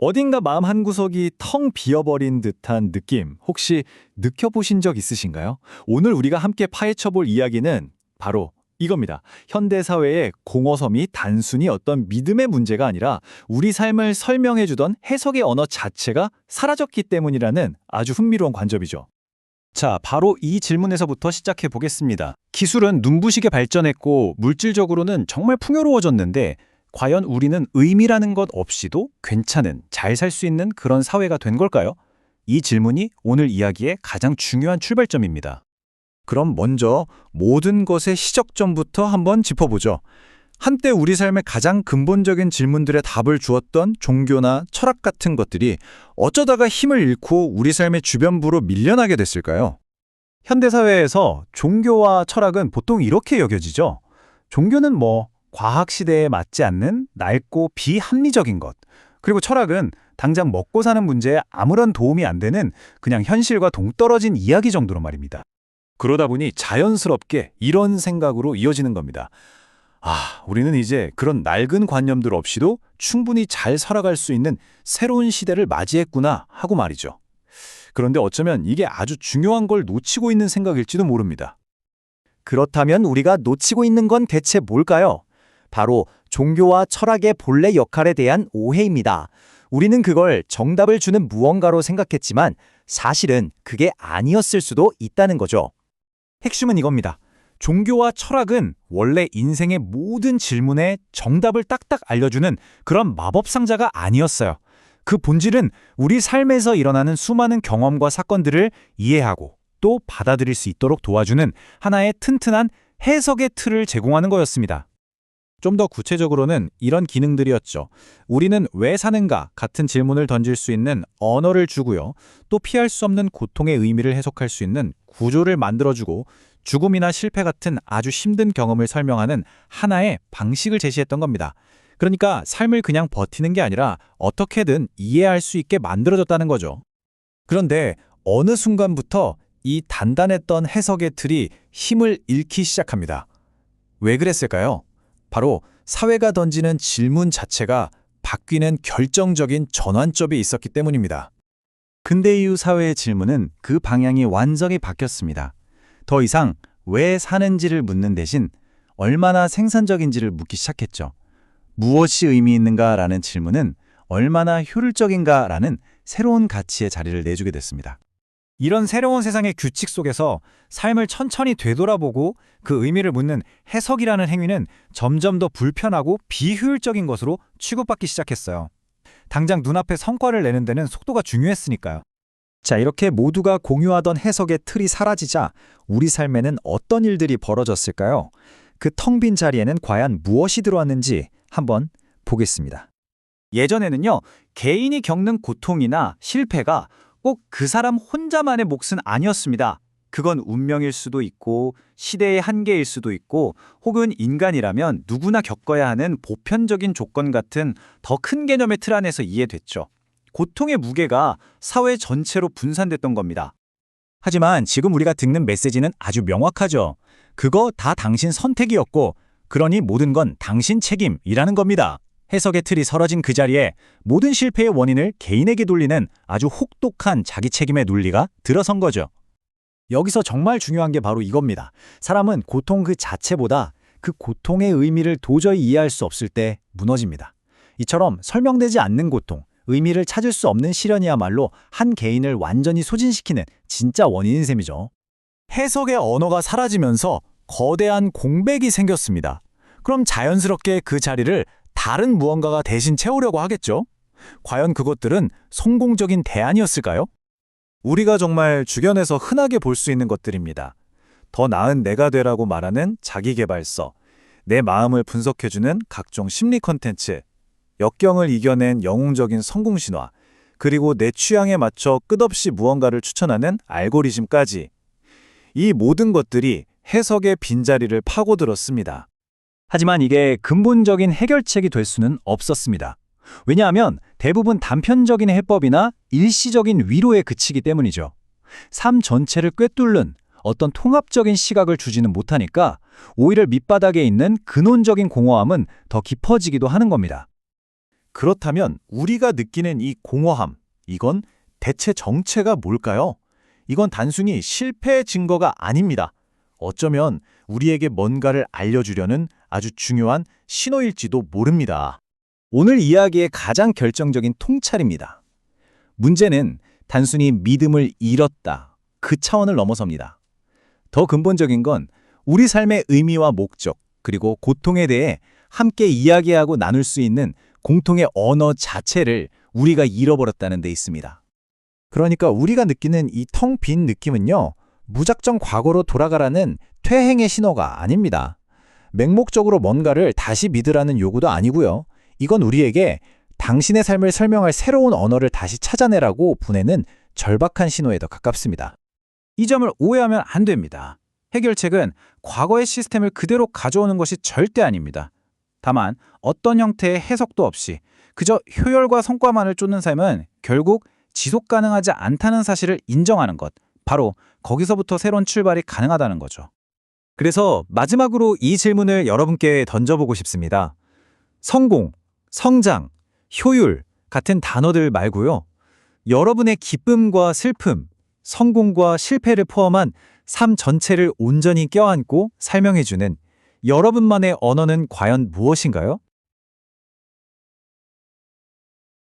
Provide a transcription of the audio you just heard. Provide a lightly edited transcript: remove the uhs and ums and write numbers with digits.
어딘가 마음 한구석이 텅 비어버린 듯한 느낌 혹시 느껴보신 적 있으신가요? 오늘 우리가 함께 파헤쳐볼 이야기는 바로 이겁니다. 현대사회의 공허섬이 단순히 어떤 믿음의 문제가 아니라 우리 삶을 설명해주던 해석의 언어 자체가 사라졌기 때문이라는 아주 흥미로운 관점이죠. 자, 바로 이 질문에서부터 시작해 보겠습니다. 기술은 눈부시게 발전했고 물질적으로는 정말 풍요로워졌는데 과연 우리는 의미라는 것 없이도 괜찮은, 잘 살 수 있는 그런 사회가 된 걸까요? 이 질문이 오늘 이야기의 가장 중요한 출발점입니다. 그럼 먼저 모든 것의 시작점부터 한번 짚어보죠. 한때 우리 삶의 가장 근본적인 질문들의 답을 주었던 종교나 철학 같은 것들이 어쩌다가 힘을 잃고 우리 삶의 주변부로 밀려나게 됐을까요? 현대사회에서 종교와 철학은 보통 이렇게 여겨지죠. 종교는 과학 시대에 맞지 않는 낡고 비합리적인 것. 그리고 철학은 당장 먹고 사는 문제에 아무런 도움이 안 되는 그냥 현실과 동떨어진 이야기 정도로 말입니다. 그러다 보니 자연스럽게 이런 생각으로 이어지는 겁니다. 우리는 이제 그런 낡은 관념들 없이도 충분히 잘 살아갈 수 있는 새로운 시대를 맞이했구나 하고 말이죠. 그런데 어쩌면 이게 아주 중요한 걸 놓치고 있는 생각일지도 모릅니다. 그렇다면 우리가 놓치고 있는 건 대체 뭘까요? 바로 종교와 철학의 본래 역할에 대한 오해입니다. 우리는 그걸 정답을 주는 무언가로 생각했지만 사실은 그게 아니었을 수도 있다는 거죠. 핵심은 이겁니다. 종교와 철학은 원래 인생의 모든 질문에 정답을 딱딱 알려주는 그런 마법 상자가 아니었어요. 그 본질은 우리 삶에서 일어나는 수많은 경험과 사건들을 이해하고 또 받아들일 수 있도록 도와주는 하나의 튼튼한 해석의 틀을 제공하는 거였습니다. 좀 더 구체적으로는 이런 기능들이었죠. 우리는 왜 사는가 같은 질문을 던질 수 있는 언어를 주고요. 또 피할 수 없는 고통의 의미를 해석할 수 있는 구조를 만들어주고 죽음이나 실패 같은 아주 힘든 경험을 설명하는 하나의 방식을 제시했던 겁니다. 그러니까 삶을 그냥 버티는 게 아니라 어떻게든 이해할 수 있게 만들어졌다는 거죠. 그런데 어느 순간부터 이 단단했던 해석의 틀이 힘을 잃기 시작합니다. 왜 그랬을까요? 바로 사회가 던지는 질문 자체가 바뀌는 결정적인 전환점이 있었기 때문입니다. 근대 이후 사회의 질문은 그 방향이 완전히 바뀌었습니다. 더 이상 왜 사는지를 묻는 대신 얼마나 생산적인지를 묻기 시작했죠. 무엇이 의미 있는가라는 질문은 얼마나 효율적인가라는 새로운 가치의 자리를 내주게 됐습니다. 이런 새로운 세상의 규칙 속에서 삶을 천천히 되돌아보고 그 의미를 묻는 해석이라는 행위는 점점 더 불편하고 비효율적인 것으로 취급받기 시작했어요. 당장 눈앞에 성과를 내는 데는 속도가 중요했으니까요. 자, 이렇게 모두가 공유하던 해석의 틀이 사라지자 우리 삶에는 어떤 일들이 벌어졌을까요? 그 텅 빈 자리에는 과연 무엇이 들어왔는지 한번 보겠습니다. 예전에는요, 개인이 겪는 고통이나 실패가 꼭 그 사람 혼자만의 몫은 아니었습니다. 그건 운명일 수도 있고 시대의 한계일 수도 있고 혹은 인간이라면 누구나 겪어야 하는 보편적인 조건 같은 더 큰 개념의 틀 안에서 이해됐죠. 고통의 무게가 사회 전체로 분산됐던 겁니다. 하지만 지금 우리가 듣는 메시지는 아주 명확하죠. 그거 다 당신 선택이었고 그러니 모든 건 당신 책임이라는 겁니다. 해석의 틀이 사라진 그 자리에 모든 실패의 원인을 개인에게 돌리는 아주 혹독한 자기 책임의 논리가 들어선 거죠. 여기서 정말 중요한 게 바로 이겁니다. 사람은 고통 그 자체보다 그 고통의 의미를 도저히 이해할 수 없을 때 무너집니다. 이처럼 설명되지 않는 고통, 의미를 찾을 수 없는 시련이야말로 한 개인을 완전히 소진시키는 진짜 원인인 셈이죠. 해석의 언어가 사라지면서 거대한 공백이 생겼습니다. 그럼 자연스럽게 그 자리를 다른 무언가가 대신 채우려고 하겠죠? 과연 그것들은 성공적인 대안이었을까요? 우리가 정말 주변에서 흔하게 볼 수 있는 것들입니다. 더 나은 내가 되라고 말하는 자기계발서, 내 마음을 분석해주는 각종 심리 콘텐츠, 역경을 이겨낸 영웅적인 성공 신화, 그리고 내 취향에 맞춰 끝없이 무언가를 추천하는 알고리즘까지. 이 모든 것들이 해석의 빈자리를 파고들었습니다. 하지만 이게 근본적인 해결책이 될 수는 없었습니다. 왜냐하면 대부분 단편적인 해법이나 일시적인 위로에 그치기 때문이죠. 삶 전체를 꿰뚫는 어떤 통합적인 시각을 주지는 못하니까 오히려 밑바닥에 있는 근원적인 공허함은 더 깊어지기도 하는 겁니다. 그렇다면 우리가 느끼는 이 공허함, 이건 대체 정체가 뭘까요? 이건 단순히 실패의 증거가 아닙니다. 어쩌면 우리에게 뭔가를 알려주려는 아주 중요한 신호일지도 모릅니다. 오늘 이야기의 가장 결정적인 통찰입니다. 문제는 단순히 믿음을 잃었다. 그 차원을 넘어섭니다. 더 근본적인 건 우리 삶의 의미와 목적, 그리고 고통에 대해 함께 이야기하고 나눌 수 있는 공통의 언어 자체를 우리가 잃어버렸다는 데 있습니다. 그러니까 우리가 느끼는 이 텅 빈 느낌은요, 무작정 과거로 돌아가라는 퇴행의 신호가 아닙니다. 맹목적으로 뭔가를 다시 믿으라는 요구도 아니고요. 이건 우리에게 당신의 삶을 설명할 새로운 언어를 다시 찾아내라고 보내는 절박한 신호에 더 가깝습니다. 이 점을 오해하면 안 됩니다. 해결책은 과거의 시스템을 그대로 가져오는 것이 절대 아닙니다. 다만 어떤 형태의 해석도 없이 그저 효율과 성과만을 쫓는 삶은 결국 지속 가능하지 않다는 사실을 인정하는 것, 바로 거기서부터 새로운 출발이 가능하다는 거죠. 그래서 마지막으로 이 질문을 여러분께 던져보고 싶습니다. 성공, 성장, 효율 같은 단어들 말고요. 여러분의 기쁨과 슬픔, 성공과 실패를 포함한 삶 전체를 온전히 껴안고 설명해주는 여러분만의 언어는 과연 무엇인가요?